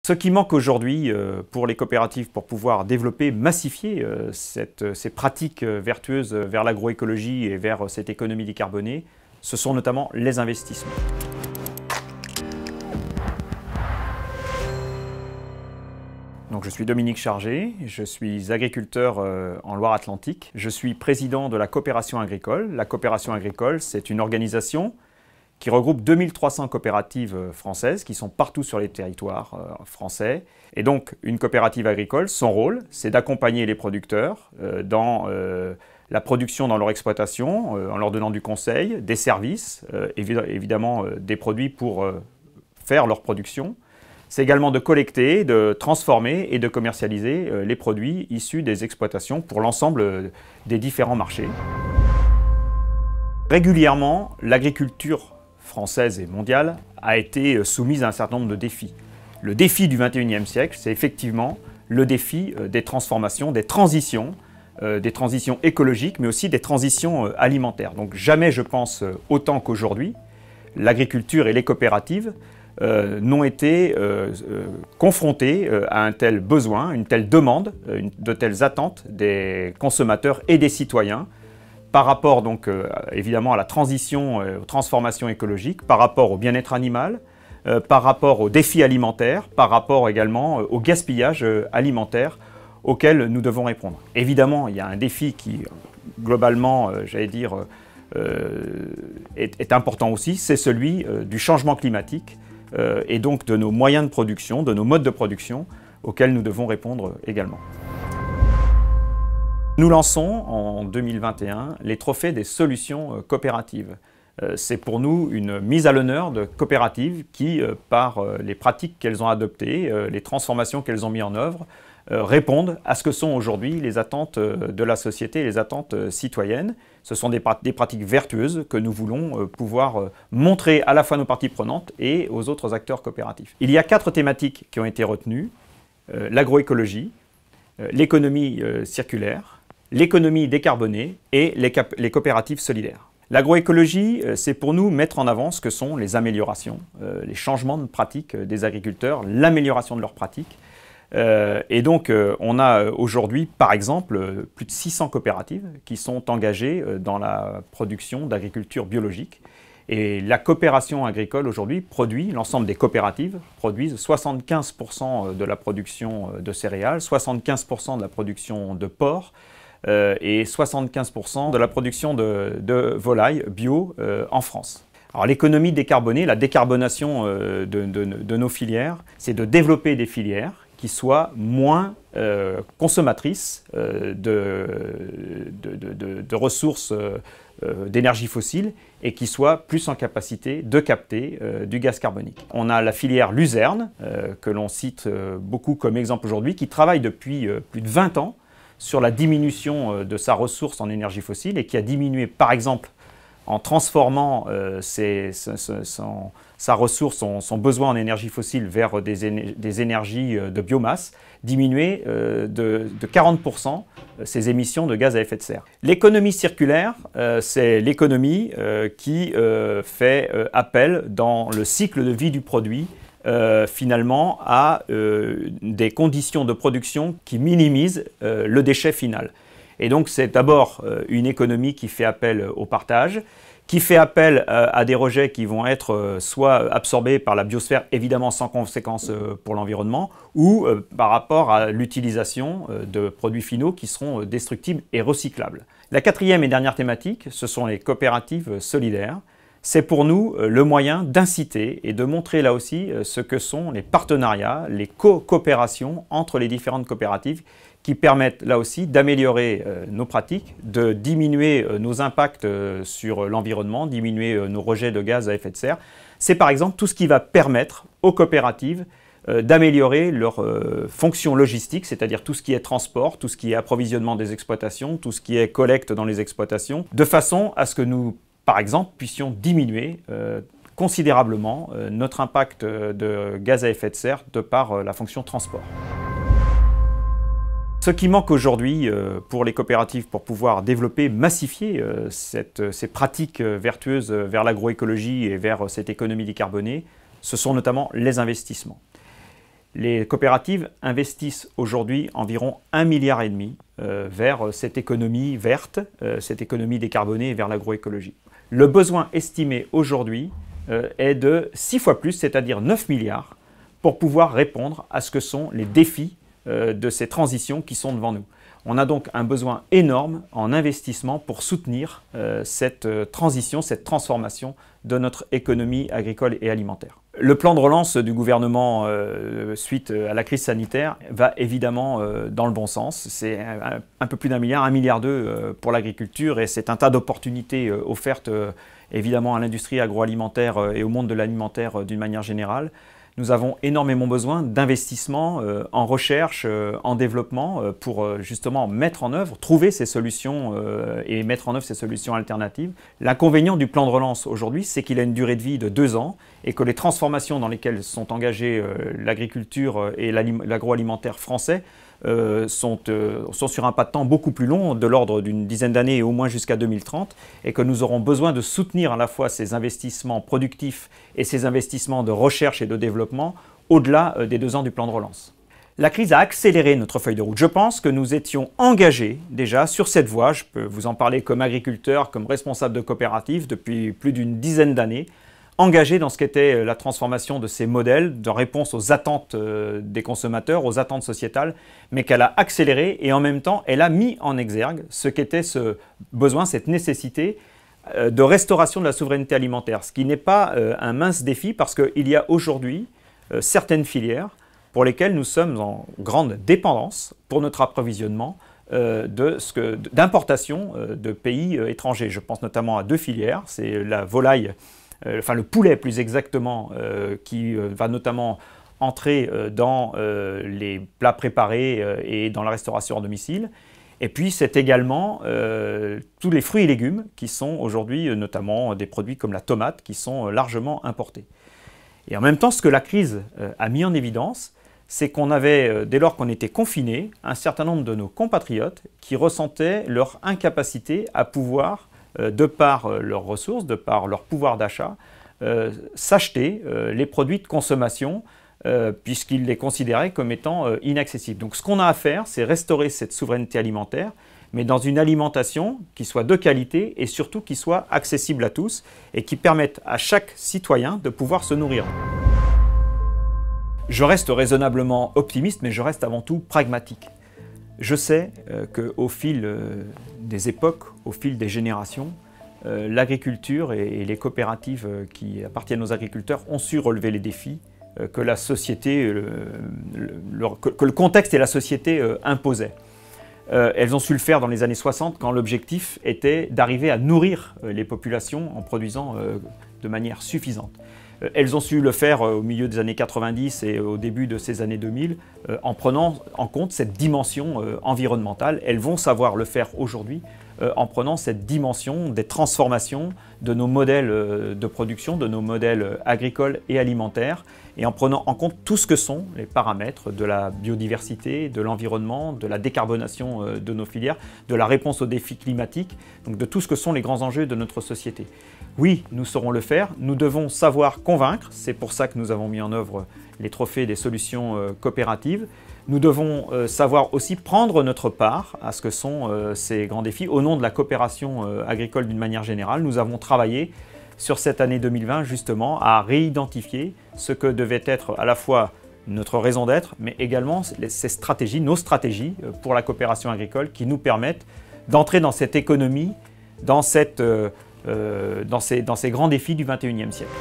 Ce qui manque aujourd'hui pour les coopératives pour pouvoir développer, massifier ces pratiques vertueuses vers l'agroécologie et vers cette économie décarbonée, ce sont notamment les investissements. Donc, je suis Dominique Chargé, je suis agriculteur en Loire-Atlantique. Je suis président de la coopération agricole. La coopération agricole, c'est une organisation qui regroupe 2300 coopératives françaises qui sont partout sur les territoires français. Et donc, une coopérative agricole, son rôle, c'est d'accompagner les producteurs dans la production dans leur exploitation, en leur donnant du conseil, des services, évidemment des produits pour faire leur production. C'est également de collecter, de transformer et de commercialiser les produits issus des exploitations pour l'ensemble des différents marchés. Régulièrement, l'agriculture française et mondiale a été soumise à un certain nombre de défis. Le défi du XXIe siècle, c'est effectivement le défi des transformations, des transitions écologiques, mais aussi des transitions alimentaires. Donc jamais, je pense, autant qu'aujourd'hui, l'agriculture et les coopératives n'ont été confrontées à un tel besoin, une telle demande, de telles attentes des consommateurs et des citoyens, par rapport donc évidemment à la transition, aux transformations écologiques, par rapport au bien-être animal, par rapport aux défis alimentaires, par rapport également au gaspillage alimentaire auquel nous devons répondre. Évidemment, il y a un défi qui, globalement, j'allais dire, est important aussi, c'est celui du changement climatique et donc de nos moyens de production, de nos modes de production auxquels nous devons répondre également. Nous lançons en 2021 les trophées des solutions coopératives. C'est pour nous une mise à l'honneur de coopératives qui, par les pratiques qu'elles ont adoptées, les transformations qu'elles ont mises en œuvre, répondent à ce que sont aujourd'hui les attentes de la société et les attentes citoyennes. Ce sont des pratiques vertueuses que nous voulons pouvoir montrer à la fois à nos parties prenantes et aux autres acteurs coopératifs. Il y a 4 thématiques qui ont été retenues: l'agroécologie, l'économie circulaire, l'économie décarbonée et les coopératives solidaires. L'agroécologie, c'est pour nous mettre en avant ce que sont les améliorations, les changements de pratiques des agriculteurs, l'amélioration de leurs pratiques. Et donc, on a aujourd'hui, par exemple, plus de 600 coopératives qui sont engagées dans la production d'agriculture biologique. Et la coopération agricole aujourd'hui produit, l'ensemble des coopératives produisent 75% de la production de céréales, 75% de la production de porc, et 75% de la production de volailles bio en France. Alors l'économie décarbonée, la décarbonation de nos filières, c'est de développer des filières qui soient moins consommatrices de ressources d'énergie fossile et qui soient plus en capacité de capter du gaz carbonique. On a la filière Luzerne, que l'on cite beaucoup comme exemple aujourd'hui, qui travaille depuis plus de 20 ans sur la diminution de sa ressource en énergie fossile et qui a diminué, par exemple, en transformant sa ressource, son besoin en énergie fossile vers des énergies de biomasse, diminué de 40% ses émissions de gaz à effet de serre. L'économie circulaire, c'est l'économie qui fait appel dans le cycle de vie du produit finalement à des conditions de production qui minimisent le déchet final. Et donc c'est d'abord une économie qui fait appel au partage, qui fait appel à des rejets qui vont être soit absorbés par la biosphère, évidemment sans conséquence pour l'environnement, ou par rapport à l'utilisation de produits finaux qui seront destructibles et recyclables. La 4e et dernière thématique, ce sont les coopératives solidaires. C'est pour nous le moyen d'inciter et de montrer là aussi ce que sont les partenariats, les coopérations entre les différentes coopératives qui permettent là aussi d'améliorer nos pratiques, de diminuer nos impacts sur l'environnement, diminuer nos rejets de gaz à effet de serre. C'est par exemple tout ce qui va permettre aux coopératives d'améliorer leur fonction logistique, c'est-à-dire tout ce qui est transport, tout ce qui est approvisionnement des exploitations, tout ce qui est collecte dans les exploitations, de façon à ce que nous, par exemple, puissions diminuer considérablement notre impact de gaz à effet de serre de par la fonction transport. Ce qui manque aujourd'hui pour les coopératives pour pouvoir développer, massifier ces pratiques vertueuses vers l'agroécologie et vers cette économie décarbonée, ce sont notamment les investissements. Les coopératives investissent aujourd'hui environ 1,5 milliard vers cette économie verte, cette économie décarbonée et vers l'agroécologie. Le besoin estimé aujourd'hui est de 6 fois plus, c'est-à-dire 9 milliards, pour pouvoir répondre à ce que sont les défis de ces transitions qui sont devant nous. On a donc un besoin énorme en investissement pour soutenir cette transition, cette transformation de notre économie agricole et alimentaire. Le plan de relance du gouvernement suite à la crise sanitaire va évidemment dans le bon sens. C'est un peu plus d'1 milliard, 1,2 milliard pour l'agriculture, et c'est un tas d'opportunités offertes évidemment à l'industrie agroalimentaire et au monde de l'alimentaire d'une manière générale. Nous avons énormément besoin d'investissements en recherche, en développement pour justement mettre en œuvre, trouver ces solutions et mettre en œuvre ces solutions alternatives. L'inconvénient du plan de relance aujourd'hui, c'est qu'il a une durée de vie de 2 ans et que les transformations dans lesquelles sont engagées l'agriculture et l'agroalimentaire français sont sur un pas de temps beaucoup plus long, de l'ordre d'une dizaine d'années et au moins jusqu'à 2030, et que nous aurons besoin de soutenir à la fois ces investissements productifs et ces investissements de recherche et de développement au-delà des 2 ans du plan de relance. La crise a accéléré notre feuille de route. Je pense que nous étions engagés déjà sur cette voie. Je peux vous en parler comme agriculteur, comme responsable de coopérative depuis plus d'une dizaine d'années, engagés dans ce qu'était la transformation de ces modèles de réponse aux attentes des consommateurs, aux attentes sociétales, mais qu'elle a accéléré et en même temps, elle a mis en exergue ce qu'était ce besoin, cette nécessité de restauration de la souveraineté alimentaire, ce qui n'est pas un mince défi parce qu'il y a aujourd'hui certaines filières pour lesquelles nous sommes en grande dépendance pour notre approvisionnement d'importation de pays étrangers. Je pense notamment à 2 filières, c'est la volaille, enfin le poulet plus exactement, qui va notamment entrer dans les plats préparés et dans la restauration à domicile. Et puis c'est également tous les fruits et légumes qui sont aujourd'hui notamment des produits comme la tomate qui sont largement importés. Et en même temps, ce que la crise a mis en évidence, c'est qu'on avait, dès lors qu'on était confinés, un certain nombre de nos compatriotes qui ressentaient leur incapacité à pouvoir, de par leurs ressources, de par leur pouvoir d'achat, s'acheter les produits de consommation puisqu'ils les considéraient comme étant inaccessibles. Donc ce qu'on a à faire, c'est restaurer cette souveraineté alimentaire, mais dans une alimentation qui soit de qualité et surtout qui soit accessible à tous et qui permette à chaque citoyen de pouvoir se nourrir. Je reste raisonnablement optimiste, mais je reste avant tout pragmatique. Je sais qu'au fil des époques, au fil des générations, l'agriculture et les coopératives qui appartiennent aux agriculteurs ont su relever les défis que la société, que le contexte et la société imposaient. Elles ont su le faire dans les années 60 quand l'objectif était d'arriver à nourrir les populations en produisant de manière suffisante. Elles ont su le faire au milieu des années 90 et au début de ces années 2000 en prenant en compte cette dimension environnementale. Elles vont savoir le faire aujourd'hui en prenant cette dimension des transformations de nos modèles de production, de nos modèles agricoles et alimentaires, et en prenant en compte tout ce que sont les paramètres de la biodiversité, de l'environnement, de la décarbonation de nos filières, de la réponse aux défis climatiques, donc de tout ce que sont les grands enjeux de notre société. Oui, nous saurons le faire, nous devons savoir convaincre, c'est pour ça que nous avons mis en œuvre les trophées des solutions coopératives. Nous devons savoir aussi prendre notre part à ce que sont ces grands défis. Au nom de la coopération agricole d'une manière générale, nous avons travaillé sur cette année 2020 justement à réidentifier ce que devait être à la fois notre raison d'être, mais également ces stratégies, nos stratégies pour la coopération agricole qui nous permettent d'entrer dans cette économie, dans ces grands défis du XXIe siècle.